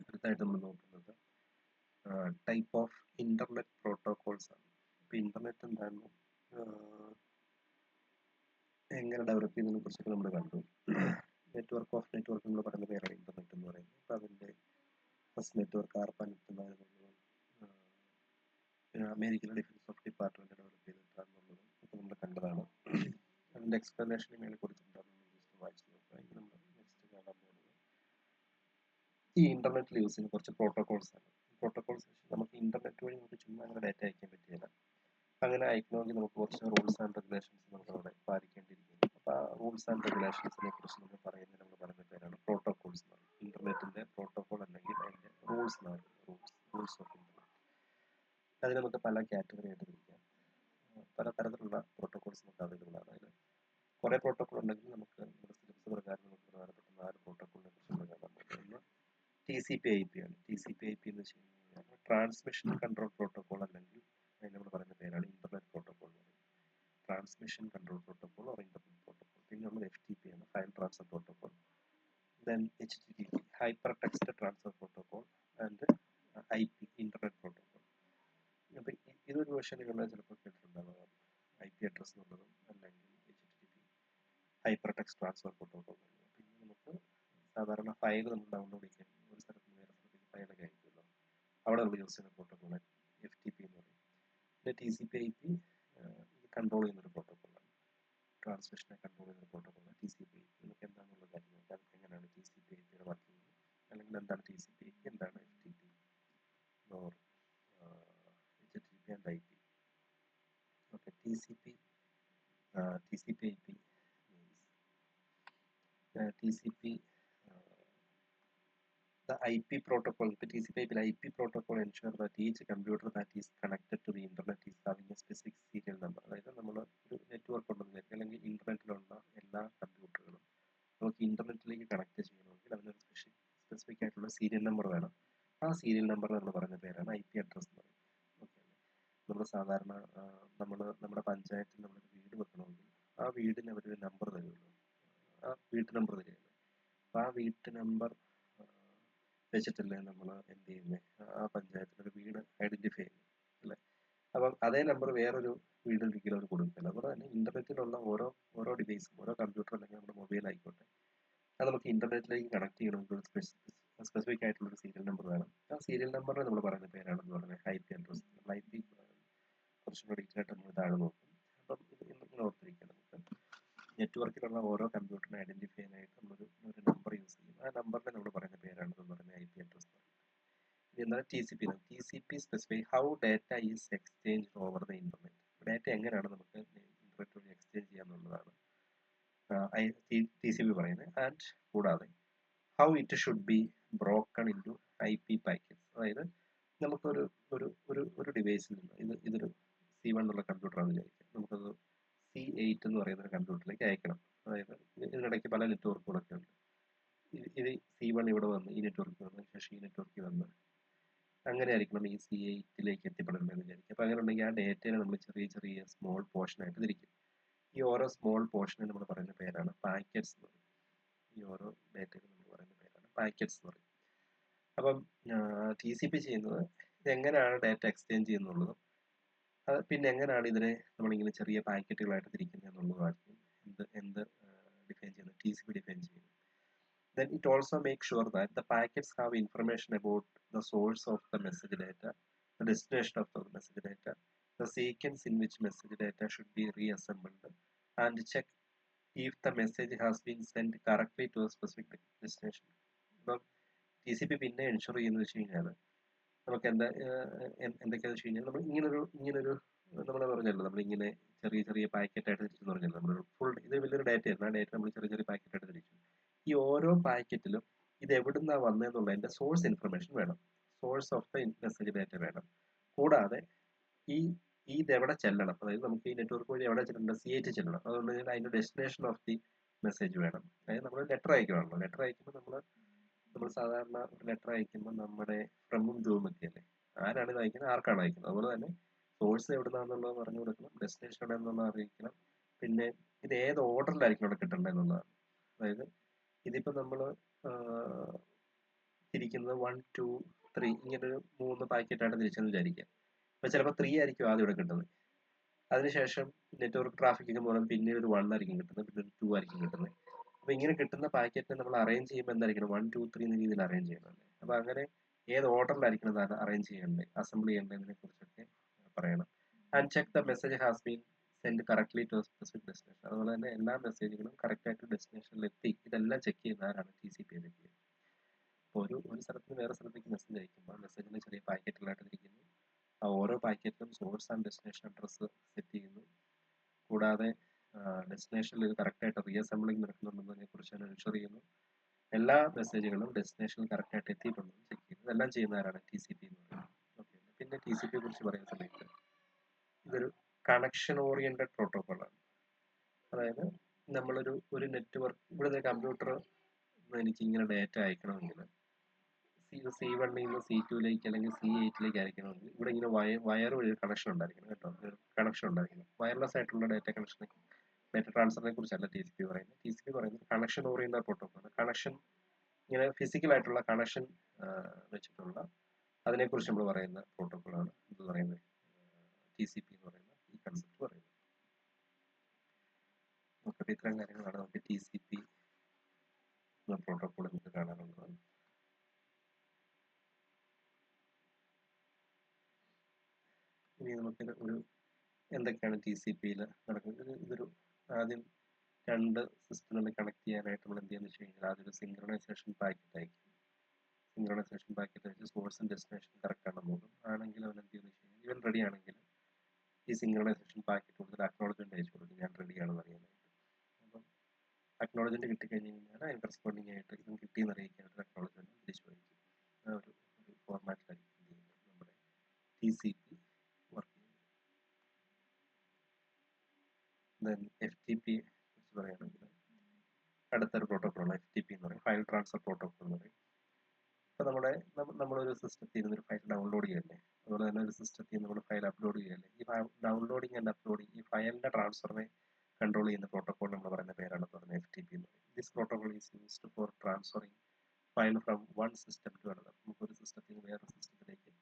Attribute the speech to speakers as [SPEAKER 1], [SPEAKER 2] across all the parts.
[SPEAKER 1] അടുത്തായിട്ട് നമ്മൾ നോക്കുന്നത് ടൈപ്പ് ഓഫ് ഇന്റർനെറ്റ് പ്രോട്ടോകോൾസ് ആണ്. ഇപ്പൊ ഇന്റർനെറ്റ് എന്താണെന്ന് എങ്ങനെ ഡെവലപ്പ് ചെയ്യുന്നതിനെ കുറിച്ചൊക്കെ നമ്മൾ കണ്ടു. നെറ്റ്വർക്ക് ഓഫ് നെറ്റ്വർക്ക് എന്ന് പറയുന്ന പേരാണ് ഇന്റർനെറ്റ് എന്ന് പറയുന്നത്. അപ്പൊ അതിന്റെ ഫസ്റ്റ് നെറ്റ്വർക്ക് ARPANET എന്നായിരുന്നുള്ളതും അമേരിക്കയിലെ ഡിഫൻസ് ഓഫ് ഡിപ്പാർട്ട്മെന്റ് ഡെവലപ്പ് ചെയ്തിട്ടാണെന്നുള്ളതും ഒക്കെ നമ്മൾ കണ്ടതാണ്. അതിന്റെ എക്സ്പ്ലനേഷൻ മേലെ കൊടുത്തിട്ടുണ്ടാകും. ജസ്റ്റ് വായിച്ചു നോക്കുകയാണെങ്കിൽ നമ്മൾ നെക്സ്റ്റ് കാണാൻ പോകുന്നത് ഈ ഇന്റർനെറ്റിൽ യൂസ് ചെയ്യുന്ന കുറച്ച് പ്രോട്ടോകോൾസ് ആണ്. പ്രോട്ടോകോൾസ് നമുക്ക് ഇന്റർനെറ്റ് വഴി നമുക്ക് ചുമ്മാ അങ്ങനെ ഡാറ്റ അയക്കാൻ പറ്റില്ല. അങ്ങനെ അയക്കണമെങ്കിൽ നമുക്ക് കുറച്ച് റൂൾസ് ആൻഡ് റെഗുലേഷൻസ് നമുക്ക് അവിടെ പാലിക്കേണ്ടിയിരിക്കുന്നു. അപ്പോൾ ആ റൂൾസ് ആൻഡ് റെഗുലേഷൻസിനെ കുറിച്ച് നമ്മൾ പറയുന്ന പേരാണ് പ്രോട്ടോകോൾസ് എന്ന് പറയുന്നത്. ഇന്റർനെറ്റിന്റെ പ്രോട്ടോകോൾ അല്ലെങ്കിൽ അതിന്റെ റൂൾസ് എന്ന് പറയുന്നത് റൂൾസ് ഓഫ് ഇന്റർനെറ്റ്. അതിന് നമുക്ക് പല കാറ്റഗറി ആയിട്ട് തിരിക്കാം. പല തരത്തിലുള്ള പ്രോട്ടോകോൾസ് നമുക്ക് അവൈലബിൾ ആണ്. അതിൽ കുറെ പ്രോട്ടോകോൾ ഉണ്ടെങ്കിൽ നമുക്ക് നമ്മുടെ സിലബസ് പ്രകാരം നമുക്ക് പ്രധാനപ്പെട്ട 4 പ്രോട്ടോകോളിനെ കുറിച്ച് നമ്മൾ കാണാൻ പോകുന്നത് TCP/IP ആണ്. TCP/IP എന്ന് വെച്ച് കഴിഞ്ഞാൽ ട്രാൻസ്മിഷൻ കൺട്രോൾ പ്രോട്ടോകോൾ, അല്ലെങ്കിൽ അതിന് നമ്മൾ പറയുന്ന പേരാണ് internet protocol. Transmission control protocol or internet protocol. പിന്നെ നമ്മൾ FTP ആണ്, file transfer protocol. Then HTTP, hyper text transfer protocol, and IP, internet protocol. അപ്പൊ ഇതൊരു വേർഷൻ നിങ്ങൾ ചിലപ്പോൾ കേട്ടിട്ടുണ്ടാവുക, IP അഡ്രസ് എന്നുള്ളതും അല്ലെങ്കിൽ HTTP, hyper text transfer protocol. പിന്നെ നമുക്ക് സാധാരണ ഫയൽ നമ്മൾ ഡൗൺലോഡ് ചെയ്യാൻ ഒരു സ്ഥലത്ത് നിന്ന് വേറെ സ്ഥലത്തേക്ക് ഫയലൊക്കെ അയക്കുമല്ലോ, അവിടെ നമ്മൾ യൂസ് ചെയ്യുന്ന പ്രോട്ടോകോൾ FTP എന്ന് പറയും. പിന്നെ TCP/IP കൺട്രോൾ ചെയ്യുന്നൊരു പ്രോട്ടോകോളാണ്. ട്രാൻസ്മിഷനെ കൺട്രോൾ ചെയ്യുന്ന പ്രോട്ടോകോളാണ് TCP/IP. നമുക്ക് എന്താണെന്നുള്ള കാര്യം നോക്കാം. എങ്ങനെയാണ് TCP/IP വർക്കിംഗ്, അല്ലെങ്കിൽ എന്താണ് TCP/IP, എന്താണ് FTP or HTTP and IP. Okay, TCP/IP means TCP the IP protocol. The TCP/IP IP protocol ensure that each computer that is connected to the internet is having a specific serial number. അതായത് നമ്മൾ ഒരു network ഉണ്ടെന്ന് അല്ലെങ്കിൽ ഇന്റർനെറ്റിലുള്ള എല്ലാ കമ്പ്യൂട്ടറുകളും നമുക്ക് ഇന്റർനെറ്റിലേക്ക് connect ചെയ്യണമെങ്കിൽ അതിനൊരു specific ആയിട്ടുള്ള സീരിയൽ നമ്പർ വേണം. ആ സീരിയൽ നമ്പർ നമ്മൾ പറയുന്ന പേരാണ് IP അഡ്രസ് എന്ന് പറയുന്നത്. ഓക്കെ, നമ്മൾ സാധാരണ നമ്മുടെ പഞ്ചായത്തിൽ നമ്മളൊരു വീട് വെക്കണമെങ്കിൽ ആ വീടിന് അവരൊരു നമ്പർ തരുമല്ലോ, ആ വീട്ടു നമ്പർ തരുമല്ലോ. അപ്പോൾ ആ വീട്ടു നമ്പർ വെച്ചിട്ടല്ലേ നമ്മൾ എന്ത് ചെയ്യുന്നത്, ആ പഞ്ചായത്തിലൊരു വീട് ഐഡന്റിഫൈ ചെയ്യുന്നത് അല്ലേ. അപ്പം അതേ നമ്പർ വേറൊരു വീട്ടിലേക്ക് അവർ കൊടുക്കില്ല. അതുപോലെ തന്നെ ഇന്റർനെറ്റിലുള്ള ഓരോ ഡിവൈസും, ഓരോ കമ്പ്യൂട്ടർ അല്ലെങ്കിൽ നമ്മുടെ മൊബൈൽ ആയിക്കോട്ടെ, അത് നമുക്ക് ഇന്റർനെറ്റിലേക്ക് കണക്ട് ചെയ്യണമെങ്കിൽ ഒരു സ്പെസിഫിക് ആയിട്ടുള്ള ഒരു സീരിയൽ നമ്പർ വേണം. ആ സീരിയൽ നമ്പറിനെ നമ്മൾ പറയുന്ന പേരാണെന്ന് പറയുന്നത് IP അഡ്രസ്. നമ്മൾ IP കുറച്ചും കൂടി ഡീറ്റെയിൽ ആയിട്ട് നമ്മൾ താഴെ നോക്കും. അപ്പം ഇത് നിങ്ങൾ ഓർത്തിരിക്കുക, നമുക്ക് നെറ്റ്വർക്കിലുള്ള ഓരോ കമ്പ്യൂട്ടറിനെ ഐഡന്റിഫൈ ചെയ്യാനായിട്ട് നമ്മളൊരു നമ്പർ യൂസ് ചെയ്യും. ആ നമ്പറിനെ നമ്മൾ പറയുന്ന പേരാണെന്ന് പറയുന്നത് IP അഡ്രസ്. എന്നാൽ TCP specify how data is exchange over the internet. Data എങ്ങനെയാണ് നമുക്ക് ഇന്റർനെറ്റ് വഴി എക്സ്ചേഞ്ച് ചെയ്യാന്നുള്ളതാണ് TCP പറയുന്നത്. ആൻഡ് കൂടാതെ how it should be broken into IP packets. അതായത് നമുക്കൊരു ഒരു ഒരു ഒരു ഡിവൈസിൽ നിന്ന് ഇതൊരു C1 എന്നുള്ള കമ്പ്യൂട്ടറാണെന്ന് വിചാരിക്കുക, നമുക്കത് C8 എന്ന് പറയുന്ന ഒരു കമ്പ്യൂട്ടറിലേക്ക് അയക്കണം. അതായത് ഇതിനിടയ്ക്ക് പല നെറ്റ്വർക്കുകളൊക്കെ ഉണ്ട്. ഇത് C1 ഇവിടെ വന്ന് ഈ നെറ്റ്വർക്കിൽ വന്ന് ശേഷം ഈ നെറ്റ്വർക്കിൽ വന്ന് അങ്ങനെ ആയിരിക്കണം ഈ C8ലേക്ക് എത്തിപ്പെടേണ്ടതെന്ന് വിചാരിക്കും. അപ്പോൾ അങ്ങനെ ഉണ്ടെങ്കിൽ ആ ഡേറ്റയെ നമ്മൾ ചെറിയ ചെറിയ സ്മോൾ പോർഷനായിട്ട് തിരിക്കും. ഈ ഓരോ സ്മോൾ പോർഷനെ നമ്മൾ പറയുന്ന പേരാണ് പാക്കറ്റ്സ് എന്ന് പറയും. ഈ ഓരോ ഡേറ്റയും നമ്മൾ പറയുന്ന പേരാണ് പാക്കറ്റ്സ് എന്ന് പറയും. അപ്പം TCP ചെയ്യുന്നത് ഇതെങ്ങനെയാണ് ഡാറ്റ എക്സ്ചേഞ്ച് ചെയ്യുന്നുള്ളതും പിന്നെ എങ്ങനെയാണ് ഇതിനെ നമ്മളിങ്ങനെ ചെറിയ പാക്കറ്റുകളായിട്ട് തിരിക്കുന്നത് എന്നുള്ളതായിരിക്കും എന്ത് ഡിഫൈൻ ചെയ്യുന്നത്, TCP ഡിഫൈൻ ചെയ്യുന്നത്. Then it also makes sure that the packets have information about the source of the message data, the destination of the message data, the sequence in which message data should be reassembled, and check if the message has been sent correctly to a specific destination. അപ്പം TCP പിന്നെ ensure ചെയ്യുന്നത് വെച്ച് കഴിഞ്ഞാൽ നമുക്ക് എന്തൊക്കെയാണെന്ന് വെച്ച് കഴിഞ്ഞാൽ നമ്മൾ ഇങ്ങനൊരു നമ്മൾ പറഞ്ഞല്ലോ, നമ്മളിങ്ങനെ ചെറിയ ചെറിയ പാക്കറ്റായിട്ട് തിരിച്ചെന്ന് പറഞ്ഞല്ലോ, നമ്മളൊരു ഫുൾ ഇത് വലിയൊരു ഡാറ്റയായിരുന്നു. ആ ഡാറ്റ നമ്മൾ ചെറിയ ചെറിയ പാക്കറ്റായിട്ട് തിരിച്ചു. ഈ ഓരോ പാക്കറ്റിലും ഇത് എവിടുന്നാണ് വന്നതെന്നുള്ളതിന്റെ സോഴ്സ് ഇൻഫർമേഷൻ വേണം, source of the message data വേണം. കൂടാതെ ഇത് എവിടെ ചെല്ലണം, അതായത് നമുക്ക് ഈ നെറ്റ്വർക്ക് വഴി എവിടെ ചെല്ലണം, C8 ചെല്ലണം. അതുകൊണ്ട് തന്നെ അതിന്റെ ഡെസ്റ്റിനേഷൻ ഓഫ് ദി മെസ്സേജ് വേണം. അതായത് നമ്മൾ ലെറ്റർ അയക്കുകയാണല്ലോ, ലെറ്റർ അയക്കുമ്പോൾ നമ്മൾ സാധാരണ ഒരു ലെറ്റർ അയക്കുമ്പോൾ നമ്മുടെ ഫ്രമും ടൂവും ഒക്കെ അല്ലേ, ആരാണ് ഇത് അയക്കുന്നത്, ആർക്കാണ് അയക്കുന്നത്. അതുപോലെ തന്നെ സോഴ്സ് എവിടുന്നാണെന്നുള്ളത് പറഞ്ഞു കൊടുക്കണം, ഡെസ്റ്റിനേഷൻ എവിടെയാണെന്നുള്ളത് അറിയിക്കണം. പിന്നെ ഇത് ഏത് ഓർഡറിലായിരിക്കും അവിടെ കിട്ടേണ്ടത് എന്നുള്ളതാണ്. അതായത് ഇതിപ്പോൾ നമ്മൾ തിരിക്കുന്നത് 1 2 3 ഇങ്ങനൊരു 3 പാക്കറ്റായിട്ട് തിരിച്ചെന്ന് വിചാരിക്കുക. അപ്പോൾ ചിലപ്പോൾ 3 ആയിരിക്കും ആദ്യം ഇവിടെ കിട്ടുന്നത്. അതിനുശേഷം നെറ്റ്വർക്ക് ട്രാഫിക്കിന് മൂലം പിന്നീട് ഒരു 1 ആയിരിക്കും കിട്ടുന്നത്, പിന്നെ ഒരു 2 ആയിരിക്കും കിട്ടുന്നത്. അപ്പോൾ ഇങ്ങനെ കിട്ടുന്ന പാക്കറ്റിനെ നമ്മൾ അറേഞ്ച് ചെയ്യുമ്പോൾ എന്തായിരിക്കണം, 1 2 3 എന്ന രീതിയിൽ അറേഞ്ച് ചെയ്യണം. അപ്പോൾ അങ്ങനെ ഏത് ഓർഡറിലായിരിക്കണം അത് അറേഞ്ച് ചെയ്യേണ്ടത്, അസംബിൾ ചെയ്യേണ്ടതിനെ കുറിച്ചൊക്കെ പറയണം. And check the message has been send correctly to specific destination. അതുപോലെ തന്നെ എല്ലാ മെസ്സേജുകളും കറക്റ്റായിട്ട് ഡെസ്റ്റിനേഷനിൽ എത്തി. ഇതെല്ലാം ചെക്ക് ചെയ്യുന്നവരാണ് TCP ചെക്ക് ചെയ്യുന്നത്. അപ്പോൾ ഒരു സ്ഥലത്ത് നിന്ന് വേറെ സ്ഥലത്തേക്ക് മെസ്സേജ് അയക്കുമ്പോൾ മെസ്സേജിന് ചെറിയ പാക്കറ്റുകളായിട്ട് തിരിക്കുന്നു. ആ ഓരോ പാക്കറ്റിലും source and destination address set ചെയ്യുന്നു. കൂടാതെ ഡെസ്റ്റിനേഷനിൽ ഇത് കറക്റ്റായിട്ട് റീഅസംബ്ലിംഗ് നടക്കുന്നുണ്ടെന്നതിനെ കുറിച്ച് എൻഷുർ ചെയ്യുന്നു. എല്ലാ മെസ്സേജുകളും ഡെസ്റ്റിനേഷനിൽ കറക്റ്റായിട്ട് എത്തിയിട്ടുണ്ടെന്ന് ചെക്ക് ചെയ്യുന്നു. ഇതെല്ലാം ചെയ്യുന്നവരാണ് TCP എന്ന് പറയുന്നത്. ഓക്കെ, പിന്നെ TCP കുറിച്ച് പറയുന്ന സമയത്ത് ഇതൊരു കണക്ഷൻ ഓറിയന്റഡ് പ്രോട്ടോക്കോളാണ്. അതായത് നമ്മളൊരു നെറ്റ്വർക്ക്, ഇവിടെ കമ്പ്യൂട്ടർ എനിക്ക് ഇങ്ങനെ ഡേറ്റ അയക്കണമെങ്കിൽ C1 നിന്ന് C2ലേക്ക് അല്ലെങ്കിൽ C8ലേക്ക് അയക്കണമെങ്കിൽ ഇവിടെ ഇങ്ങനെ വയർ വഴി കണക്ഷൻ ഉണ്ടായിരിക്കണം കേട്ടോ. കണക്ഷൻ ഉണ്ടായിരിക്കണം. വയർലെസ് ആയിട്ടുള്ള ഡേറ്റ കണക്ഷൻ, ഡേറ്റ ട്രാൻസ്ഫറിനെ കുറിച്ചല്ല TCP പറയുന്നത്. TCP പറയുന്നത് കണക്ഷൻ ഓറിയന്റഡ് പ്രോട്ടോക്കോൾ. കണക്ഷൻ ഇങ്ങനെ ഫിസിക്കൽ ആയിട്ടുള്ള കണക്ഷൻ വെച്ചിട്ടുള്ള അതിനെക്കുറിച്ച് നമ്മൾ പറയുന്ന പ്രോട്ടോക്കോളാണ് ഇത് പറയുന്നത്, TCP എന്ന് പറയുന്ന ഈ കൺസെപ്റ്റ് പറയുന്നത്. നോക്കട്ടെ, ഇത്തരം കാര്യങ്ങളാണ് നമുക്ക് TCP എന്ന പ്രോട്ടോക്കോൾ നമുക്ക് കാണാനുള്ളത്. ഇനി നമുക്ക് ഒരു എന്തൊക്കെയാണ് TCPയിൽ നടക്കുന്നത്. ഇതൊരു ആദ്യം രണ്ട് സിസ്റ്റം തമ്മിൽ കണക്ട് ചെയ്യാനായിട്ട് നമ്മൾ എന്ത് ചെയ്യുന്നത് വെച്ച് കഴിഞ്ഞാൽ ആദ്യം ഒരു സിങ്ക്രണൈസേഷൻ പാക്കറ്റ് അയക്കും. സിങ്ക്രണൈസേഷൻ പാക്കറ്റ് അയച്ച് സോഴ്സും ഡെസ്റ്റിനേഷൻ കറക്റ്റ് ആണെന്ന് നോക്കും. ആണെങ്കിൽ അവൻ എന്ത് ചെയ്യുന്നത് വെച്ച് കഴിഞ്ഞാൽ ഇവൻ റെഡി ആണെങ്കിൽ ഈ സിങ്ക്രണൈസേഷൻ പാക്കറ്റ് കൊടുത്തിട്ട് അക്നോളജ്മെന്റ് അയച്ചു കൊടുക്കും, ഞാൻ റെഡിയാണെന്ന് അറിയാനായിട്ട്. അപ്പം അക്നോളജ്മെന്റ് കിട്ടിക്കഴിഞ്ഞ് കഴിഞ്ഞാൽ അതിന് കറസ്പോണ്ടിങ് ആയിട്ട് ഇതും കിട്ടിയെന്ന് അറിയിക്കാനായിട്ട് അക്നോളജ്മെന്റ് തിരിച്ചു വയ്ക്കും. ആ ഒരു ഫോർമാറ്റിലായിരിക്കും എന്ത് ചെയ്യുന്നത് നമ്മുടെ TCP വർക്ക് ചെയ്യുന്നത്. ദെൻ FTP കുറിച്ച് പറയുകയാണെങ്കിൽ അടുത്തൊരു പ്രോട്ടോക്കോളാണ് FTP എന്ന് പറയും, ഫയൽ ട്രാൻസ്ഫർ പ്രോട്ടോക്കോൾ എന്ന് പറയും. ഇപ്പോൾ നമ്മളൊരു സിസ്റ്റത്തിൽ നിന്ന് ഒരു ഫയൽ ഡൗൺലോഡ് ചെയ്യല്ലേ, അതുപോലെ തന്നെ ഒരു സിസ്റ്റത്തിൽ നിന്ന് നമ്മൾ ഫയൽ അപ്ലോഡ് ചെയ്യല്ലേ. ഈ ഡൗൺലോഡിങ് ആൻഡ് അപ്ലോഡിങ്, ഈ ഫയലിന്റെ ട്രാൻസ്ഫറിനെ കൺട്രോൾ ചെയ്യുന്ന പ്രോട്ടോക്കോൾ നമ്മൾ പറയുന്ന പേരാണ് പറയുന്നത് FTP എന്ന് പറയും. This protocol is used for transferring file from one system to another. നമുക്കൊരു സിസ്റ്റത്തിൽ നിന്ന് വേറൊരു സിസ്റ്റത്തിലേക്ക്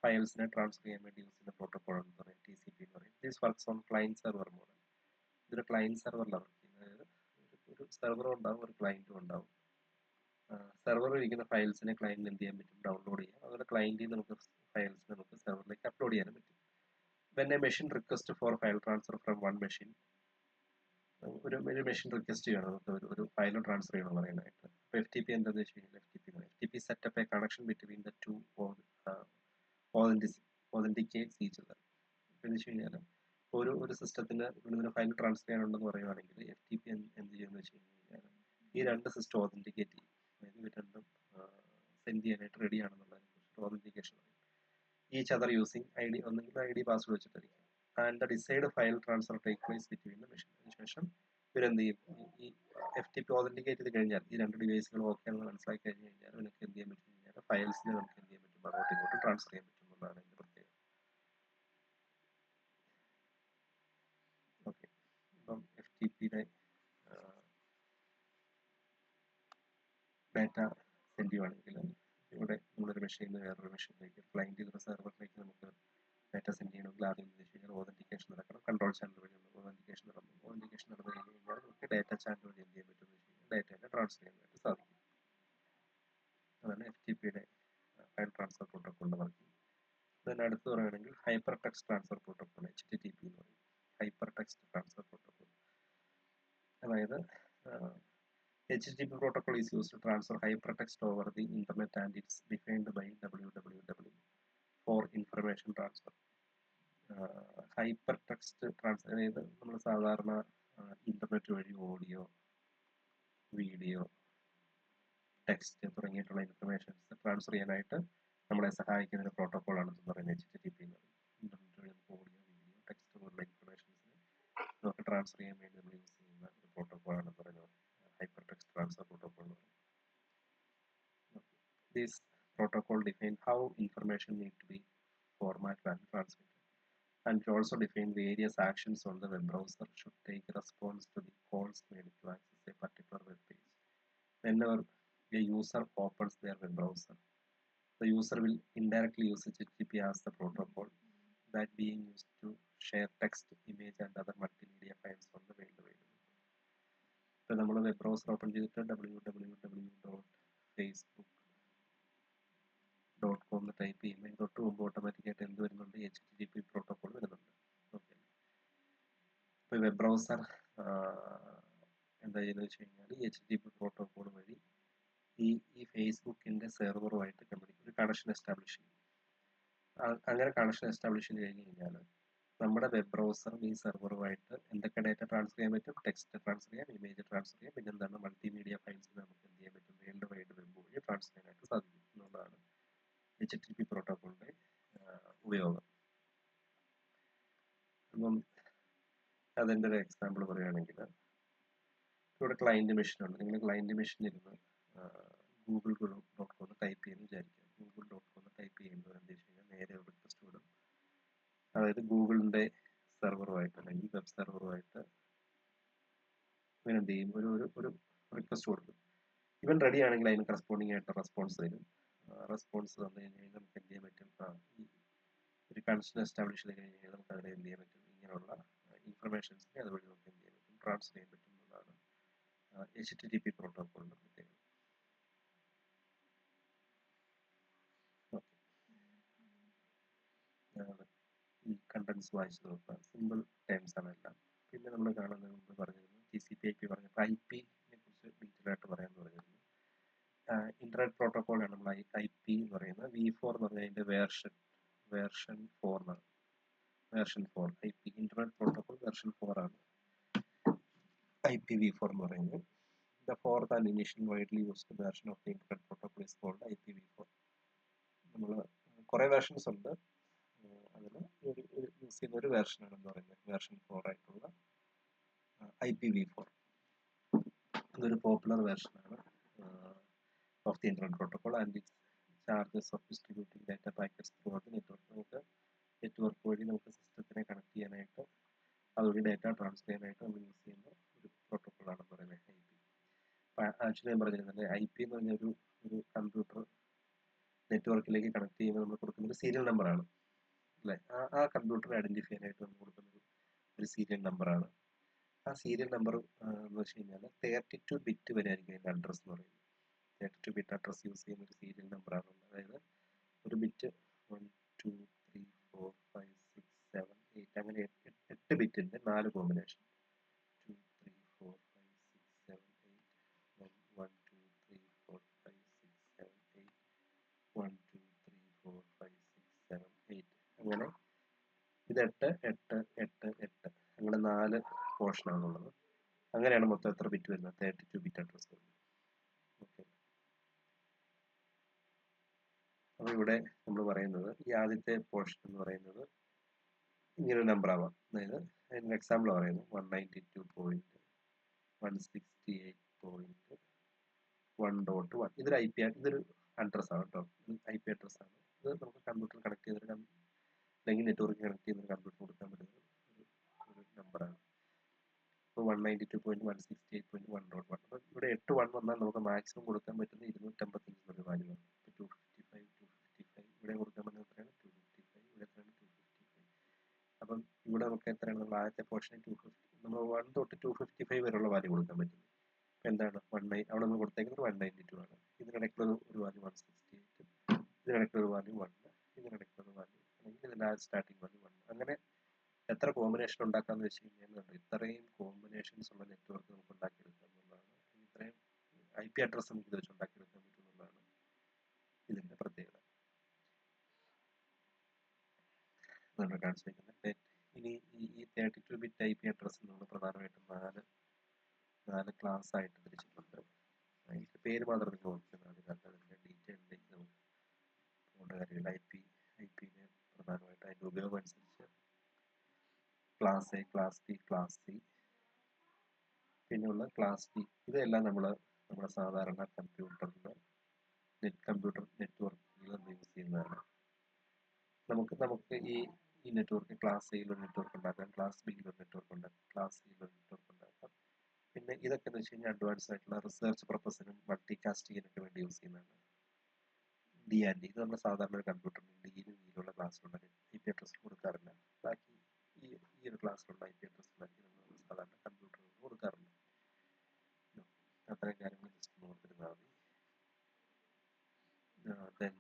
[SPEAKER 1] ഫയൽസിനെ ട്രാൻസ്ഫർ ചെയ്യാൻ വേണ്ടി യൂസ് ചെയ്യുന്ന പ്രോട്ടോക്കോൾ എന്ന് പറയും TCP എന്ന് പറയും. This works on client server model. ഇതൊരു ക്ലയന്റ് സെർവറിലാണ് വർക്ക് ചെയ്യുന്നത്. അതായത് ഒരു സെർവറും ഉണ്ടാവും, ഒരു ക്ലയന്റും ഉണ്ടാവും. സെർവറിൽ ഇരിക്കുന്ന ഫയൽസിനെ ക്ലയന്റിന് എന്ത് ചെയ്യാൻ പറ്റും, ഡൗൺലോഡ് ചെയ്യാം. അതുപോലെ ക്ലയന്റിൽ നമുക്ക് ഫയൽസിനെ നമുക്ക് സെർവറിലേക്ക് അപ്ലോഡ് ചെയ്യാനും പറ്റും. When A machine request for file transfer from one machine, ഒരു മെഷീൻ റിക്വസ്റ്റ് ചെയ്യണം നമുക്ക് ഒരു ഫയൽ ട്രാൻസ്ഫർ ചെയ്യണം പറയാനായിട്ട്. അപ്പോൾ FTP എന്താണെന്ന് വെച്ച് കഴിഞ്ഞാൽ FTP setup a connection between the two authenticates each other. എന്ന് വെച്ച് കഴിഞ്ഞാൽ ഒരു സിസ്റ്റത്തിന് ഇവിടുന്ന് ഫയൽ ട്രാൻസ്ഫർ ചെയ്യാനുണ്ടെന്ന് പറയുവാണെങ്കിൽ FTP എന്ത് ചെയ്യുമെന്ന് വെച്ച് കഴിഞ്ഞാൽ ഈ രണ്ട് സിസ്റ്റം ഓതന്റിക്കേറ്റ് ചെയ്യും. അതായത് ഇവർ രണ്ടും സെൻഡ് ചെയ്യാനായിട്ട് റെഡി ആണെന്നുള്ളതിനെ കുറിച്ചിട്ട് ഓതന്റിക്കേഷൻ പറയും. ഈച്ച് അതർ യൂസിങ് ID, ഒന്നെങ്കിൽ ID പാസ്വേഡ് വെച്ചിട്ടായിരിക്കും. And the decide file transfer take place between the machine. അതിനുശേഷം ഇവരെന്ത് ചെയ്യും, ഈ FTP ഓതന്റിക്കേറ്റ് ചെയ്ത് കഴിഞ്ഞാൽ ഈ രണ്ട് ഡിവൈസുകളും ഓക്കെ ആണെന്ന് മനസ്സിലാക്കി കഴിഞ്ഞ് കഴിഞ്ഞാൽ നമുക്ക് എന്ത് ചെയ്യാൻ പറ്റും കഴിഞ്ഞാൽ ഫയൽസിനെ നമുക്ക് എന്ത് ചെയ്യാൻ പറ്റും, അങ്ങോട്ടും ഇങ്ങോട്ടും ട്രാൻസ്ഫർ ചെയ്യാൻ പറ്റും എന്നുള്ളതാണ് ഇതിൻ്റെ പ്രത്യേകത. ഓക്കെ, അപ്പം FTPയുടെ ഡാറ്റ സെൻഡ് ചെയ്യുവാണെങ്കിൽ ഇവിടെ നമ്മളൊരു മെഷീനിൽ നിന്ന് വേറൊരു മെഷീനിലേക്ക്, ക്ലയൻറ്റിൽ നിന്ന് സെർവറിലേക്ക് നമുക്ക് ഡാറ്റ സെൻഡ് ചെയ്യണമെങ്കിൽ ആദ്യം എന്ന് വെച്ച് കഴിഞ്ഞാൽ ഓതന്റിക്കേഷൻ നടക്കണം. കൺട്രോൾ ചാനൽ വഴി ഓതന്റിക്കേഷൻ നടന്നു കഴിഞ്ഞ് കഴിഞ്ഞാൽ നമുക്ക് ഡാറ്റ ചാനൽ വഴി എന്ത് ചെയ്യാൻ പറ്റും എന്ന് വെച്ച് കഴിഞ്ഞാൽ ഡാറ്റയെ ട്രാൻസ്ഫർ ചെയ്യാനായിട്ട് സാധിക്കും. അതാണ് FTPയുടെ ഫയൽ ട്രാൻസ്ഫർ പ്രോട്ടോക്കോളിൻ്റെ വർക്കിംഗ്. then അടുത്ത് പറയുകയാണെങ്കിൽ hyper text transfer protocol, HTTP എന്ന് പറയും. ഹൈപ്പർ ടെക്സ്റ്റ് ട്രാൻസ്ഫർ പ്രോട്ടോക്കോൾ അതായത് HTTP protocol is used to transfer hypertext over the internet and it's defined by www for information transfer. Hypertext transfer അതായത് നമ്മൾ സാധാരണ internet വഴി audio, video, text തുടങ്ങിയിട്ടുള്ള informations transfer ചെയ്യാനായിട്ട് നമ്മളെ സഹായിക്കുന്ന ഒരു പ്രോട്ടോക്കോളാണ് എന്ന് പറയുന്നത് HTTP എന്ന് പറയും. ഇന്റർനെറ്റ് വഴി നമുക്ക് ഓഡിയോ, വീഡിയോ, ടെക്സ്റ്റ് പോലുള്ള ഇൻഫർമേഷൻസിന് നമുക്ക് ട്രാൻസ്ഫർ ചെയ്യാൻ വേണ്ടി നമ്മൾ യൂസ് ചെയ്യുന്ന ഒരു പ്രോട്ടോക്കോളാണ് എന്ന് പറയുന്നത് hypertext transfer protocol. This protocol defines how information needs to be formatted and transmitted, and it also defines various actions on the web browser should take response to the calls made to access a particular web page. Whenever a user opens their web browser, the user will indirectly use HTTP as the protocol that being used to share text, image and other multimedia files on the World Wide Web. ഇപ്പോൾ നമ്മൾ web browser open ചെയ്തിട്ട് www.facebook.com എന്ന് type ചെയ്യുമ്പോൾ തൊട്ട് മുമ്പ് ഓട്ടോമാറ്റിക്കായിട്ട് എന്ത് വരുന്നുണ്ട്? HTTP പ്രോട്ടോകോൾ വരുന്നുണ്ട്. ഓക്കെ, ഇപ്പോൾ വെബ് ബ്രൗസർ എന്താ ചെയ്യുന്നത് വെച്ച് കഴിഞ്ഞാൽ HTTP പ്രോട്ടോകോൾ വഴി ഈ ഫേസ്ബുക്കിൻ്റെ സെർവറുമായിട്ട് ഒരു കണക്ഷൻ എസ്റ്റാബ്ലിഷ് ചെയ്യും. അങ്ങനെ കണക്ഷൻ എസ്റ്റാബ്ലിഷ് ചെയ്ത് കഴിഞ്ഞ് കഴിഞ്ഞാൽ നമ്മുടെ വെബ് ബ്രൗസറും ഈ സെർവറുമായിട്ട് എന്തൊക്കെ ഡേറ്റ ട്രാൻസ്ഫർ ചെയ്യാൻ പറ്റും? ടെക്സ്റ്റ് ട്രാൻസ്ഫർ ചെയ്യാം, ഇമേജ് ട്രാൻസ്ഫർ ചെയ്യാം, പിന്നെ എന്താണ് മൾട്ടിമീഡിയ ഫയൽസ് നമുക്ക് എന്ത് ചെയ്യാൻ പറ്റും? വേൾഡ് വൈഡ് വെബ് വഴി ട്രാൻസ്ഫർ ചെയ്യാനായിട്ട് സാധിക്കും എന്നുള്ളതാണ് HTTP പ്രോട്ടോകോളിൻ്റെ ഉപയോഗം. അപ്പം അതിൻ്റെ ഒരു എക്സാമ്പിൾ പറയുകയാണെങ്കിൽ ഇവിടെ ക്ലയൻറ്റ് മെഷീൻ ഉണ്ട്. നിങ്ങൾ ക്ലയൻറ്റ് മെഷീനിൽ ഇരുന്ന് google.com ടൈപ്പ് ചെയ്യുന്നു വിചാരിക്കുക. google.com ടൈപ്പ് ചെയ്യുമ്പോൾ എന്താ വെച്ച് കഴിഞ്ഞാൽ നേരെ ഒരു റിക്വസ്റ്റ് വിടും. അതായത് ഗൂഗിളിൻ്റെ സെർവറുമായിട്ട് അല്ലെങ്കിൽ വെബ് സെർവറുമായിട്ട് ഇവൻ എന്ത് ചെയ്യും? ഒരു റിക്വസ്റ്റ് കൊടുക്കും. ഇവൻ റെഡി ആണെങ്കിൽ അതിന് കറസ്പോണ്ടിങ് ആയിട്ട് റെസ്പോൺസ് തരും. റെസ്പോൺസ് തന്നു കഴിഞ്ഞാൽ നമുക്ക് എന്ത് ചെയ്യാൻ പറ്റും? ഈ ഒരു കണക്ഷൻ എസ്റ്റാബ്ലിഷ് ചെയ്ത് കഴിഞ്ഞ് കഴിഞ്ഞാൽ നമുക്ക് അതിൽ എന്ത് ചെയ്യാൻ പറ്റും? ഇങ്ങനെയുള്ള ഇൻഫർമേഷൻസിനെ അതുവഴി നമുക്ക് എന്ത് ചെയ്യാൻ പറ്റും? ട്രാൻസ്ഫർ ചെയ്യാൻ പറ്റും എന്നുള്ളതാണ് HTTP പ്രോട്ടോകോളിൻ്റെ പ്രത്യേകത. ഈ കണ്ടൻസ് വായിച്ച് നോക്കുക. സിമ്പിൾ ടേംസ് ആണ് എല്ലാം. പിന്നെ നമ്മൾ കാണുന്നത് മുമ്പ് പറഞ്ഞിരുന്നു TCP IP പറഞ്ഞപ്പോൾ IP നെ കുറിച്ച് ഡീറ്റെയിൽ ആയിട്ട് പറയാമെന്ന് പറഞ്ഞിരുന്നു. ഇന്റർനെറ്റ് പ്രോട്ടോകോളാണ് നമ്മൾ IP എന്ന് പറയുന്നത്. V4 എന്ന് പറഞ്ഞാൽ അതിൻ്റെ വേർഷൻ 4 എന്നാണ്. Version 4 IP internet protocol version 4 ആണ് IPv4 എന്ന് പറയുന്നത്. The fourth and initial widely used version of the internet protocol is called IPv4. നമ്മൾ കുറേ വേർഷൻസ് ഉണ്ട്. അതിൽ യൂസ് ചെയ്യുന്ന ഒരു വേർഷനാണ് എന്ന് പറയുന്നത് വേർഷൻ 4 ആയിട്ടുള്ള IPv4. ഇതൊരു പോപ്പുലർ വേർഷനാണ് of the internet protocol and it's charges of distributing data packets throughout the network. നമുക്ക് നെറ്റ്വർക്ക് വഴി നമുക്ക് സിസ്റ്റത്തിനെ കണക്ട് ചെയ്യാനായിട്ട് അതുവഴി ഡാറ്റ ട്രാൻസ്ഫർ ചെയ്യാനായിട്ട് നമ്മൾ യൂസ് ചെയ്യുന്ന ഒരു പ്രോട്ടോകോളാണെന്ന് പറയുന്നത് IP. ആക്ച്വലി ഞാൻ പറഞ്ഞിരുന്നത് IP എന്ന് പറഞ്ഞ ഒരു കമ്പ്യൂട്ടർ നെറ്റ്വർക്കിലേക്ക് കണക്ട് ചെയ്യുമ്പോൾ നമ്മൾ കൊടുക്കുന്ന ഒരു സീരിയൽ നമ്പറാണ് അല്ലേ? ആ കമ്പ്യൂട്ടർ ഐഡൻറ്റിഫൈ ചെയ്യാനായിട്ട് നമ്മൾ കൊടുക്കുന്ന ഒരു സീരിയൽ നമ്പറാണ്. ആ സീരിയൽ നമ്പർ എന്ന് വെച്ച് കഴിഞ്ഞാൽ 32 ബിറ്റ് വരെ ആയിരിക്കും അതിൻ്റെ അഡ്രസ്സ് എന്ന് പറയുന്നത്. 32 ബിറ്റ് അഡ്രസ്സ് യൂസ് ചെയ്യുന്ന ഒരു സീരിയൽ നമ്പറാണ്. അതായത് ഒരു ബിറ്റ് 1 2 3 4 5 6 7 8 അങ്ങനെ 8 ബിറ്റിൻ്റെ 4 കോമ്പിനേഷൻ 2 3 4 5 6 7 8 1 2 3 4 5 6 7 8 1 2 3 4 5 6 7 8 അങ്ങനെ ഇത് 8 8 8 8 അങ്ങനെ 4 പോർഷനാണുള്ളത്. അങ്ങനെയാണ് മൊത്തം എത്ര ബിറ്റ് വരുന്നത്? 32 ബിറ്റ് അഡ്രസ് വരുന്നത്. ഓക്കെ, അപ്പോൾ ഇവിടെ നമ്മൾ പറയുന്നത് ഈ ആദ്യത്തെ പോർഷൻ എന്ന് പറയുന്നത് ഇങ്ങനെ ഒരു നമ്പർ ആവാം. അതായത് അതിൻ്റെ എക്സാമ്പിൾ പറയുന്നത് 192.168.1.1. ഇതൊരു ഇതൊരു അഡ്രസ്സാണ് കേട്ടോ. IP അഡ്രസ്സാണ്. ഇത് നമുക്ക് കമ്പ്യൂട്ടർ കണക്ട് ചെയ്തൊരു അല്ലെങ്കിൽ നെറ്റ്വർക്ക് കണക്ട് ചെയ്യുന്ന കമ്പ്യൂട്ടർ കൊടുക്കാൻ പറ്റുന്ന ഒരു നമ്പറാണ്. ഇപ്പോൾ 192.168.1.1. അപ്പോൾ ഇവിടെ 8 1 വന്നാൽ നമുക്ക് മാക്സിമം കൊടുക്കാൻ പറ്റുന്ന 255 ഒരു വാല്യൂ ആണ്. 255 ഇവിടെ കൊടുക്കാൻ പറ്റുന്ന എത്രയാണ്? 255. ഇവിടെ എത്രയാണ്? 255. അപ്പം ഇവിടെ നമുക്ക് എത്രയാണ്? നമ്മൾ ആദ്യത്തെ പോർഷന് 250, നമ്മൾ 1 തൊട്ട് 255 വരെയുള്ള വാല്യൂ കൊടുക്കാൻ പറ്റും. അപ്പോൾ എന്താണ്? അവിടെ നമ്മൾ കൊടുത്തേക്കുന്നത് 192 ആണ്. ഇതിനിടയ്ക്കുള്ള ഒരു വാല്യൂ 168, ഇതിനിടയ്ക്കുള്ള വാല്യൂ 1, ഇതിനിടയ്ക്കുള്ള വാല്യൂ അല്ലെങ്കിൽ ഇതിൻ്റെ സ്റ്റാർട്ടിംഗ് വാല്യൂ 1. അങ്ങനെ എത്ര കോമ്പിനേഷൻ ഉണ്ടാക്കാന്ന് വെച്ച് കഴിഞ്ഞാൽ ഇത്രയും കോമ്പിനേഷൻസ് ഉള്ള നെറ്റ്വർക്ക് നമുക്ക് ഉണ്ടാക്കിയെടുക്കാം എന്നുള്ളതാണ്. ഇത്രയും IP അഡ്രസ് നമുക്ക് ഇത് വെച്ച് ഉണ്ടാക്കിയെടുക്കാൻ പറ്റും എന്നുള്ളതാണ് ഇതിൻ്റെ പ്രത്യേകത. നമ്മൾ കാണിച്ചു വയ്ക്കുന്നത് ഇനി ഈ 32 ബിറ്റ് IP അഡ്രസ് നമ്മൾ പ്രധാനമായിട്ടും നാല് ക്ലാസ് ആയിട്ട് തിരിച്ചിട്ടുണ്ട്. അതിൻ്റെ പേര് മാത്രം നിങ്ങൾ ഓർക്കുന്നതാണ്. ഇതിനകത്ത് അതിൻ്റെ ഡീറ്റെയിലിലേക്ക് നമുക്ക് പോകേണ്ട കാര്യമില്ല. IP-നെ പ്രധാനമായിട്ട് അതിൻ്റെ ഉപയോഗം അനുസരിച്ച് class A, class B, class C, പിന്നെയുള്ള ക്ലാസ് D, ഇതെല്ലാം നമ്മുടെ സാധാരണ കമ്പ്യൂട്ടറിൻ്റെ കമ്പ്യൂട്ടർ നെറ്റ്വർക്കിൽ യൂസ് ചെയ്യുന്നതാണ്. നമുക്ക് ഈ നെറ്റ്വർക്ക് ക്ലാസ് എയിലൊരു നെറ്റ്വർക്ക് ഉണ്ടാക്കാം, ക്ലാസ് ബിയിലൊരു നെറ്റ്വർക്ക് ഉണ്ടാക്കാം, ക്ലാസ് സിയിലൊരു നെറ്റ്വർക്ക് ഉണ്ടാക്കാം. പിന്നെ ഇതൊക്കെ എന്ന് വെച്ച് കഴിഞ്ഞാൽ അഡ്വാൻസ് ആയിട്ടുള്ള റിസർച്ച് പർപ്പസിനും മൾട്ടി കാസ്റ്റിങ്ങിനൊക്കെ വേണ്ടി യൂസ് ചെയ്യുന്നതാണ്. ഡി ആൻഡ് ഡി ഇത് നമ്മുടെ സാധാരണ ഒരു കമ്പ്യൂട്ടറിന് ഡിയിലും ഇയിലുള്ള ക്ലാസ്സിലുള്ള ഐ പി അഡ്രസ് കൊടുക്കാറില്ല. ബാക്കി ഈ ഒരു ക്ലാസ്സിലുള്ള ഐ പി അഡ്രസ്സിലാക്കി നമ്മൾ സാധാരണ കമ്പ്യൂട്ടറിന് കൊടുക്കാറുണ്ട്. അത്രയും കാര്യങ്ങൾ ജസ്റ്റ് ഒന്ന് ഓർത്തിരുന്നാൽ മതി. ദെൻ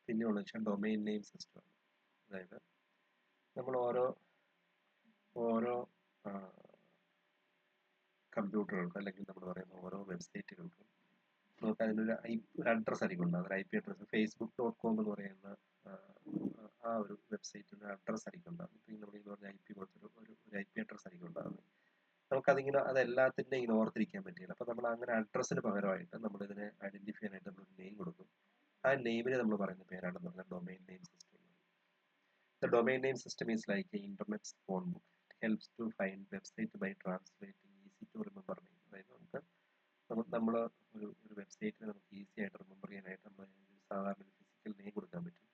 [SPEAKER 1] പിന്നെയുള്ള വെച്ചാൽ ഡൊമൈൻ നെയിം സിസ്റ്റമാണ്. അതായത് നമ്മൾ ഓരോ കമ്പ്യൂട്ടറുകൾക്ക് അല്ലെങ്കിൽ നമ്മൾ പറയുന്ന ഓരോ വെബ്സൈറ്റുകൾക്കും നമുക്ക് അതിനൊരു അഡ്രസ് ആയിരിക്കും ഉണ്ടാകും. ഒരു ഐ പി അഡ്രസ് facebook.com എന്ന് പറയുന്ന ആ ഒരു വെബ്സൈറ്റിന് അഡ്രസ് ആയിരിക്കും ഉണ്ടാകും. ഇപ്പം നമ്മൾ പറഞ്ഞ ഐ പി പോലത്തെ ഒരു ഐ പി അഡ്രസ് ആയിരിക്കും ഉണ്ടാകുന്നത്. നമുക്കതിങ്ങനെ അതെല്ലാത്തിൻ്റെ ഇങ്ങനെ ഓർത്തിരിക്കാൻ പറ്റില്ല. അപ്പം നമ്മൾ അങ്ങനെ അഡ്രസ്സിന് പകരമായിട്ട് നമ്മളിതിനെ ഐഡന്റിഫൈ ചെയ്യാനായിട്ട് നമ്മളൊരു നെയിം കൊടുക്കും. ആ നെയിമിനെ നമ്മൾ പറയുന്ന പേരാണെന്ന് പറഞ്ഞാൽ domain name system. The domain name system is like an internet's phone book. It helps to find website by translating easy to remember name. അതായത് നമ്മൾ ഒരു വെബ്സൈറ്റിനെ നമുക്ക് ഈസി ആയിട്ട് റിമെമ്പർ ചെയ്യാനായിട്ട് നമ്മൾ സാധാരണ ഒരു ഫിസിക്കൽ നെയിം കൊടുക്കാൻ പറ്റും.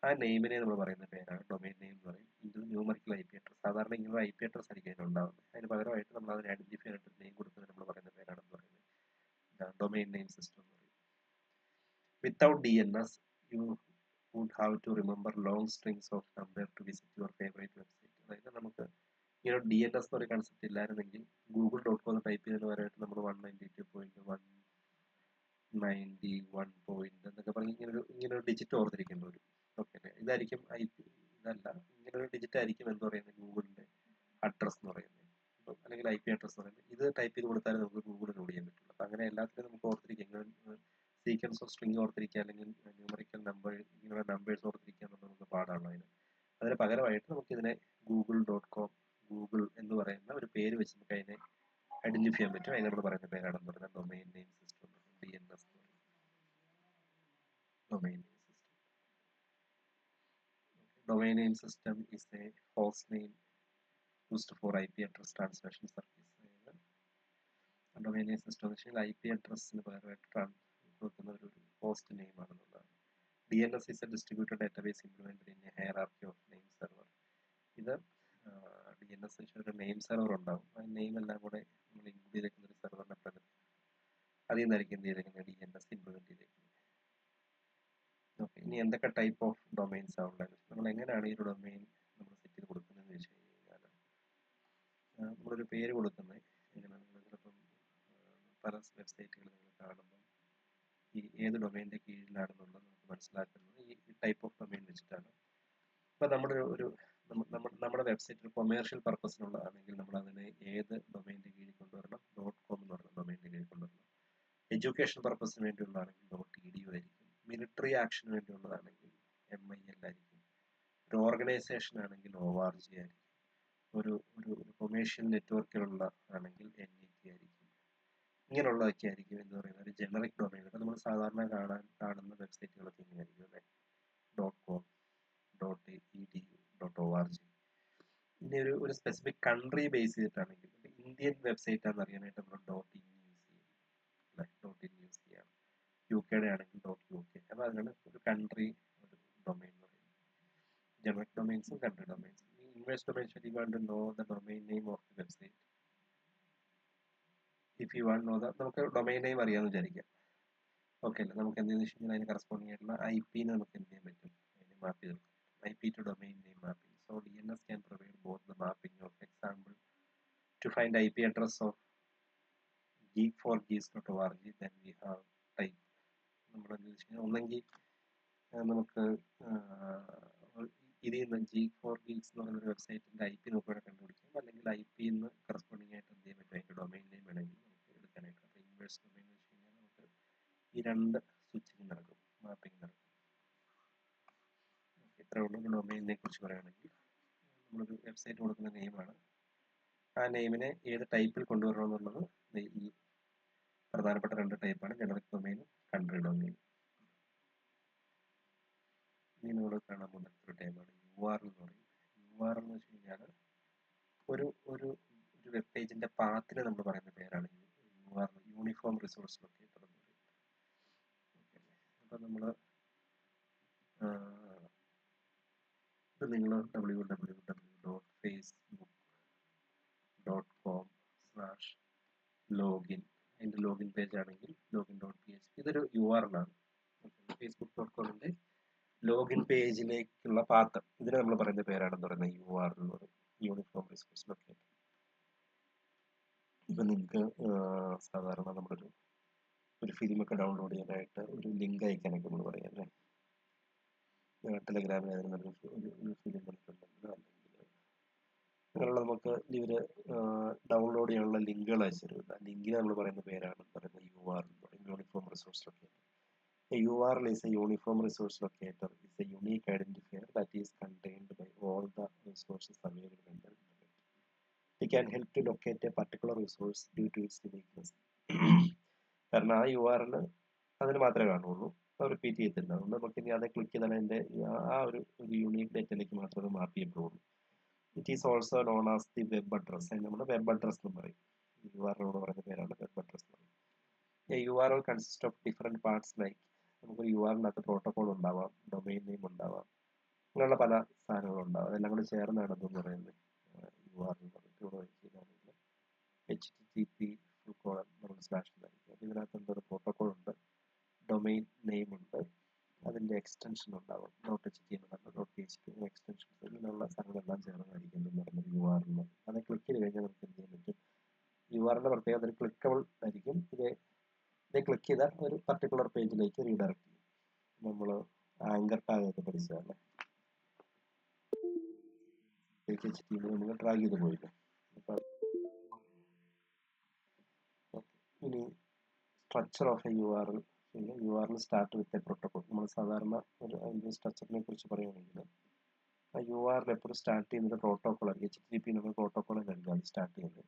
[SPEAKER 1] ആ നെയിമിനെ നമ്മൾ പറയുന്ന പേരാണ് ഡൊമൈൻ നെയിം എന്ന് പറയും. ഇത് ന്യൂമറിക്കൽ ഐ പി അഡ്രസ്. സാധാരണ ഇങ്ങനെ ഐ പി അഡ്രസ് ആയിരിക്കും അതിനുണ്ടാകുന്നത്. അതിന് പകരമായിട്ട് നമ്മൾ അതിനെ ഐഡന്റിഫൈ ആയിട്ട് നെയിം കൊടുക്കുന്നത് നമ്മൾ പറയുന്ന പേരാണെന്ന് പറയുന്നത് ഡൊമൈൻ നെയിം സിസ്റ്റം എന്ന് പറയും. Without DNS, you would have to remember long strings of numbers to visit your favorite website. അതായത് നമുക്ക് ഇങ്ങനെ DNS എന്ന് പറയുന്ന കൺസെപ്റ്റ് ഇല്ലായിരുന്നെങ്കിൽ google.com ടൈപ്പ് ചെയ്യുന്നതിന് പകരമായിട്ട് നമ്മൾ 192.191. എന്നൊക്കെ പറഞ്ഞ് ഇങ്ങനെ ഒരു ഡിജിറ്റ് ഓർത്തിരിക്കേണ്ടി വരും. ഓക്കെ അല്ലേ? ഇതായിരിക്കും ഇതല്ല, ഇങ്ങനെ ഒരു ഡിജിറ്റ് ആയിരിക്കും എന്ന് പറയുന്നത് ഗൂഗിളിന്റെ അഡ്രസ് എന്ന് പറയുന്നത്, അല്ലെങ്കിൽ ഐ പി അഡ്രസ് എന്ന് പറയുന്നത്. ഇത് ടൈപ്പ് ചെയ്ത് കൊടുത്താലേ നമുക്ക് ഗൂഗിളിൽ ലോഡ് ചെയ്യാൻ പറ്റുള്ളൂ. അപ്പം അങ്ങനെ എല്ലാത്തിനും നമുക്ക് ഓർത്തിരിക്കാം. സീക്വൻസ് ഓഫ് സ്ട്രിങ് ഓർത്തിരിക്കുക അല്ലെങ്കിൽ ന്യൂമറിക്കൽ ഇങ്ങനെയുള്ള നമ്പേഴ്സ് ഓർത്തിരിക്കുക എന്നുള്ളത് നമുക്ക് പാടാണ്. അതിന് പകരമായിട്ട് നമുക്കിതിനെ google.com ഗൂഗിൾ എന്ന് പറയുന്ന ഒരു പേര് വെച്ച് നമുക്ക് അതിനെ ഐഡന്റിഫൈ ചെയ്യാൻ പറ്റും. അതിന് നമ്മൾ പറയുന്ന പേരാണെന്ന് പറയുന്നത് ഡൊമൈൻ നെയിം സിസ്റ്റം, DNS എന്ന് പറയും. Domain name system. Domain name system is a host name used for IP address translation service. Domain name system എന്ന് വെച്ചാൽ ഐ പി അഡ്രസ്സിന് പകരമായിട്ട് കൊടുക്കുന്ന ഒരു ഹോസ്റ്റ് നെയിം ആണെന്നുള്ളതാണ്. DNS is a distributed database implemented in a hierarchy of name server. ഇത് DNS ഒരു name server ഉണ്ടാവും. ആ നെയിം എല്ലാം കൂടെ നമ്മൾ ഇൻക്ലൂഡ് ചെയ്തേക്കുന്ന ഒരു സെർവറിനെ പ്രകൃതി അതിൽ നിന്നായിരിക്കും എന്ത് ചെയ്തേക്കുന്നത് DNS ഇംപ്ലിമെന്റ് ചെയ്തേക്കുന്നത്. ഓക്കെ, ഇനി എന്തൊക്കെ ടൈപ്പ് ഓഫ് ഡൊമൈൻസ് ആണുള്ളത്? നമ്മൾ എങ്ങനെയാണ് ഈ ഒരു ഡൊമൈൻ നമ്മൾ സെറ്റ് ചെയ്ത് കൊടുക്കുന്നതെന്ന് വെച്ച് കഴിഞ്ഞാൽ നമ്മളൊരു പേര് കൊടുക്കുന്നത് എങ്ങനെയാണ്? നിങ്ങൾ ചിലപ്പം പല വെബ്സൈറ്റുകൾ നിങ്ങൾ കാണുമ്പോൾ ഈ ഏത് ഡൊമൈൻ്റെ കീഴിലാണെന്നുള്ളത് നമുക്ക് മനസ്സിലാക്കുന്നത് ഈ ടൈപ്പ് ഓഫ് ഡൊമൈൻ വെച്ചിട്ടാണ്. ഇപ്പം നമ്മുടെ വെബ്സൈറ്റ് കൊമേഴ്ഷ്യൽ പർപ്പസിനുള്ളതാണെങ്കിൽ നമ്മൾ അതിനെ ഏത് ഡൊമൈൻ്റെ കീഴിൽ കൊണ്ടുവരണം? .com എന്ന് പറയുന്ന ഡൊമൈൻ്റെ കീഴിൽ കൊണ്ടുവരണം. എഡ്യൂക്കേഷൻ പർപ്പസിന് വേണ്ടിയുള്ളതാണെങ്കിൽ .edu ആയിരിക്കും. മിലിറ്ററി ആക്ഷന് വേണ്ടിയുള്ളതാണെങ്കിൽ MIL ആയിരിക്കും. ഒരു ഓർഗനൈസേഷൻ ആണെങ്കിൽ ORG ആയിരിക്കും. ഒരു കൊമേഴ്ഷ്യൽ നെറ്റ്വർക്കിലുള്ള ആണെങ്കിൽ NET ആയിരിക്കും. ഇങ്ങനെയുള്ളതൊക്കെ ആയിരിക്കും എന്ന് പറയുന്നത് ഒരു ജനറിക് ഡൊമൈൻ. അപ്പം നമ്മൾ സാധാരണ കാണുന്ന വെബ്സൈറ്റുകളൊക്കെ ഇങ്ങനെയായിരിക്കും അല്ലേ? .com, .edu, .org. ഇനി ഒരു സ്പെസിഫിക് കൺട്രി ബേസ് ചെയ്തിട്ടാണെങ്കിൽ ഇന്ത്യൻ വെബ്സൈറ്റ് ആണെന്ന് അറിയാനായിട്ട് നമ്മൾ .in യൂസ് ചെയ്യും അല്ലേ? .in യൂസ് ചെയ്യാം. UK ആണെങ്കിൽ .uk. അപ്പോൾ അതിനാണ് ഒരു കൺട്രി ഒരു ഡൊമൈൻ എന്ന് പറയുന്നത്. ജനറിക് ഡൊമൈൻസും കൺട്രി ഡൊമൈൻസും. ഈ inverse domain you want to know the domain name of the website. If you want know നമുക്ക് ഡൊമൈൻ നെയിം അറിയാമെന്ന് വിചാരിക്കാം. ഓക്കെ അല്ലേ? നമുക്ക് എന്തെന്ന് വെച്ച് കഴിഞ്ഞാൽ അതിന് കറസ്പോണ്ടിങ് ആയിട്ടുള്ള IP നമുക്ക് എന്ത് ചെയ്യാൻ പറ്റും? അതിന് മാപ്പ് ചെയ്ത് കൊടുക്കാം. IP to domain name mapping. So DNS can provide both the mapping of example to find IP address of geek4geeks.org. Then we have type. ഒന്നെങ്കിൽ നമുക്ക് ഇതിൽ നിന്ന് geek4geeks എന്ന് പറയുന്ന വെബ്സൈറ്റിന്റെ IP നമുക്ക് കണ്ടുപിടിക്കാം, അല്ലെങ്കിൽ IP എന്ന് കറസ്പോണ്ടിങ് ആയിട്ട് എന്ത് ചെയ്യാൻ പറ്റും? അതിന്റെ ഡൊമൈൻ നെയിം വേണമെങ്കിൽ നമുക്ക് എടുക്കാനായിട്ട്. അപ്പോൾ ഇൻവേഴ്സ് ഡൊമൈൻ എന്ന് വെച്ച് കഴിഞ്ഞാൽ നമുക്ക് ഈ രണ്ട് സ്വിച്ചിങ് നടക്കും, മാപ്പിംഗ് നടക്കും. ഇത്ര ഉള്ള ഡൊമൈനിനെ കുറിച്ച് പറയുകയാണെങ്കിൽ നമ്മളൊരു വെബ്സൈറ്റ് കൊടുക്കുന്ന നെയിമാണ്. ആ നെയിമിനെ ഏത് ടൈപ്പിൽ കൊണ്ടുവരണം എന്നുള്ളത് ഈ പ്രധാനപ്പെട്ട രണ്ട് ടൈപ്പാണ്, ജനറിക് ഡൊമൈനും കൺട്രി ഡൊമൈനും. ഇനി നമ്മൾ കാണാൻ പോകുന്ന ഒരു ടൈപ്പാണ് URL എന്ന് പറയും. URL എന്ന് വെച്ച് കഴിഞ്ഞാൽ ഒരു വെബ് പേജിന്റെ പാത്തിനെ നമ്മൾ പറയുന്ന പേരാണ് URL, യൂണിഫോം റിസോഴ്സ് ലൊക്കേറ്റർ എന്ന് പറയും. അപ്പം നമ്മൾ നിങ്ങൾ www.facebook.com/login അതിൻ്റെ ലോഗിൻ പേജ് ആണെങ്കിൽ login.php URL ആണ്. facebook.com-ന്റെ ലോഗിൻ പേജിലേക്കുള്ള പാത്ത്. ഇതിനെ നമ്മൾ പറയുന്ന പേരാണെന്ന് പറയുന്നത് URL എന്ന് പറയും, യൂണിഫോം റിസോഴ്സ് ലൊക്കേറ്റർ. ഇപ്പം നിങ്ങൾക്ക് സാധാരണ നമ്മളൊരു ഫിലിമൊക്കെ ഡൗൺലോഡ് ചെയ്യാനായിട്ട് ഒരു ലിങ്ക് അയക്കാനൊക്കെ നമ്മൾ പറയാം അല്ലേ. ടെലഗ്രാമിൽ അതിന് ഒരു ഫിലിം കണ്ടിട്ടുണ്ടെങ്കിൽ അല്ലെങ്കിൽ അങ്ങനെയുള്ള നമുക്ക് ഇവർ ഡൗൺലോഡ് ചെയ്യാനുള്ള ലിങ്കുകൾ അയച്ചു തരും. ആ ലിങ്കിന് നമ്മൾ പറയുന്ന പേരാണ് പറയുന്നത് URL എന്ന് പറയും, uniform resource locator. A URL is a uniform resource locator. It's a unique identifier that is contained by all the resources available on the internet. It can help to locate a particular resource due to its uniqueness. കാരണം ആ URL അതിന് മാത്രമേ കാണുള്ളൂ, അത് repeat ചെയ്യത്തില്ല. അതുകൊണ്ട് നമുക്ക് ഇനി അത് ക്ലിക്ക് ചെയ്താൽ അതിൻ്റെ ആ ഒരു യൂണീക്ക് ഡേറ്റയിലേക്ക് മാത്രമേ മാപ്പ് ചെയ്യപ്പെടുള്ളൂ. It is also known as the web address. അതിന് നമ്മൾ വെബ് അഡ്രസ് എന്ന് പറയും. URL എന്ന് പറയുന്ന പേരാണ് വെബ് അഡ്രസ് എന്ന് പറയും. A URL consists of different parts like നമുക്ക് URL-നകത്ത് പ്രോട്ടോകോൾ ഉണ്ടാവാം, ഡൊമൈൻ നെയിം ഉണ്ടാവാം, അങ്ങനെയുള്ള പല സാധനങ്ങളും ഉണ്ടാവാം. അതെല്ലാം കൂടി ചേർന്നാണ് ഇതെന്ന് പറയുന്നത് URL എന്ന് പറയുന്നത്. ഇവിടെ വെച്ചിട്ടാണെങ്കിൽ HTTP // എന്നായിരിക്കും. ഇതിനകത്ത് എന്തൊരു പ്രോട്ടോകോൾ ഉണ്ട്, ഡൊമൈൻ നെയിം ഉണ്ട്, അതിൻ്റെ എക്സ്റ്റൻഷൻ ഉണ്ടാവും, .html എക്സ്റ്റൻഷൻസ്, ഇങ്ങനെയുള്ള സാധനങ്ങളെല്ലാം ചേർന്നായിരിക്കും എന്ന് പറയുന്നത് URL. അത് ക്ലിക്ക് ചെയ്ത് കഴിഞ്ഞാൽ നമുക്ക് എന്ത് ചെയ്യാൻ പറ്റും, URL പ്രത്യേകം അതൊരു ക്ലിക്കബിൾ ആയിരിക്കും. ഇത് ക്ലിക്ക് ചെയ്താൽ ഒരു പർട്ടിക്കുലർ പേജിലേക്ക് റീഡയറക്റ്റ് ചെയ്യും. നമ്മൾ ആങ്കർ ടാഗ് ഒക്കെ പഠിച്ചതല്ലേ, നിങ്ങൾ ട്രാക്ക് ചെയ്ത് പോയില്ലേ. അപ്പം ഇനി structure of A URL. URL start with a protocol. നമ്മൾ സാധാരണ ഒരു അതിൻ്റെ സ്ട്രക്ചറിനെ കുറിച്ച് പറയുകയാണെങ്കിൽ ആ URL എപ്പോഴും സ്റ്റാർട്ട് ചെയ്യുന്നത് പ്രോട്ടോകോൾ ആയിരിക്കും. HTTP നമ്മൾ പ്രോട്ടോകോളിലായിരിക്കും അത് സ്റ്റാർട്ട് ചെയ്യുന്നത്.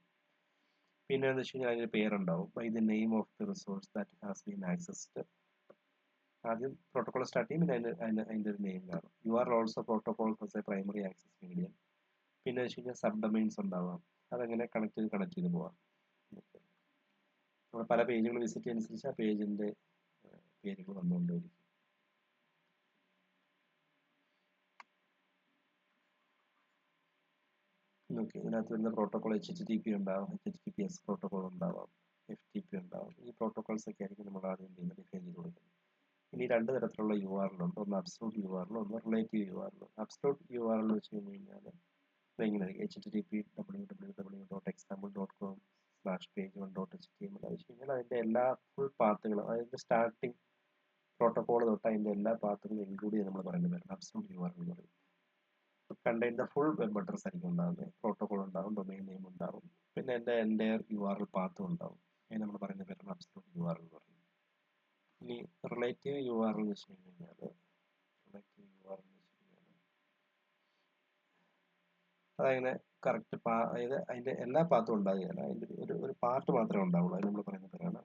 [SPEAKER 1] പിന്നെ എന്ന് വെച്ച് കഴിഞ്ഞാൽ അതിൻ്റെ പേരുണ്ടാവും, by the name of the resource that has been accessed. ആദ്യം പ്രോട്ടോകോൾ സ്റ്റാർട്ട് ചെയ്യും, പിന്നെ അതിൻ്റെ ഒരു നെയിം കാണും. URL also protocols as a primary access medium. പിന്നെ വെച്ച് കഴിഞ്ഞാൽ സബ് ഡൊമൈൻസ് ഉണ്ടാവാം, അതങ്ങനെ കണക്ട് ചെയ്ത് പോവാം. നമ്മൾ പല പേജുകൾ വിസിറ്റ് അനുസരിച്ച് ആ പേജിൻ്റെ പേരുകൾ വന്നുകൊണ്ടിരിക്കും. ഓക്കെ, ഇതിനകത്ത് വരുന്ന പ്രോട്ടോകോൾ HTTP ഉണ്ടാവാം, HTTPS പ്രോട്ടോകോൾ ഉണ്ടാവാം, FTP ഉണ്ടാവാം. ഈ പ്രോട്ടോകോൾസ് ഒക്കെ ആയിരിക്കും നമ്മൾ ആദ്യം ഡിഫൈൻ ചെയ്ത് കൊടുക്കുന്നത്. ഇനി രണ്ട് തരത്തിലുള്ള URL ഉണ്ട്, ഒന്ന് അബ്സലൂട്ട് URL, ഒന്ന് റിലേറ്റീവ് URL. അബ്സലൂട്ട് URL വെച്ച് കഴിഞ്ഞാൽ ഇങ്ങനെ www.example.com/page1.html വെച്ച് കഴിഞ്ഞാൽ അതിൻ്റെ എല്ലാ ഫുൾ പാത്തുകളും, അതായത് സ്റ്റാർട്ടിങ് പ്രോട്ടോകോൾ തൊട്ട് അതിൻ്റെ എല്ലാ പാത്തുകളും ഇൻക്ലൂഡ് ചെയ്ത് നമ്മൾ പറയുന്നത് അബ്സലൂട്ട് URL എന്ന് പറയും. Contain the full web address ആയിരിക്കും ഉണ്ടാകുന്നത്. പ്രോട്ടോകോൾ ഉണ്ടാകും, ഡൊമൈൻ നെയിം ഉണ്ടാകും, പിന്നെ എൻ്റെ URL പാത്തും ഉണ്ടാകും. അതിന് നമ്മൾ പറയുന്ന പേരാണ് അബ്സലൂട്ട് URL എന്ന് പറയും. ഇനി റിലേറ്റീവ് URL എന്ന് വെച്ച് കഴിഞ്ഞാൽ അതങ്ങനെ കറക്റ്റ് അതായത് അതിൻ്റെ എല്ലാ പാത്തും ഉണ്ടാകുകയല്ല, അതിൻ്റെ ഒരു പാർട്ട് മാത്രമേ ഉണ്ടാവുള്ളൂ. അത് നമ്മൾ പറയുന്ന പേരാണ്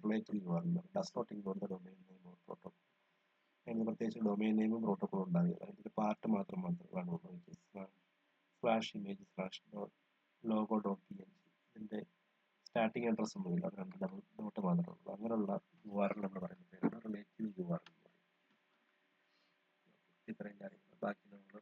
[SPEAKER 1] relative URL. Does not include the domain name or protocol. അതിന് പ്രത്യേകിച്ച് ഡൊമൈൻ നെയിമും പ്രോട്ടോകോളും ഉണ്ടാകുകയില്ല, അതിൻ്റെ ഒരു പാർട്ട് മാത്രമേ കാണുള്ളൂ. /image/logo.png. ഇതിൻ്റെ സ്റ്റാർട്ടിങ് അഡ്രസ് ഒന്നുമില്ല, അത് രണ്ട് ഡോട്ട് മാത്രമേ ഉള്ളൂ. അങ്ങനെയുള്ള URL നമ്മൾ പറയുന്ന പേരാണ് റിലേറ്റീവ് URL എന്ന് പറയും. ഇത്രയും കാര്യങ്ങൾ. ബാക്കി നമ്മൾ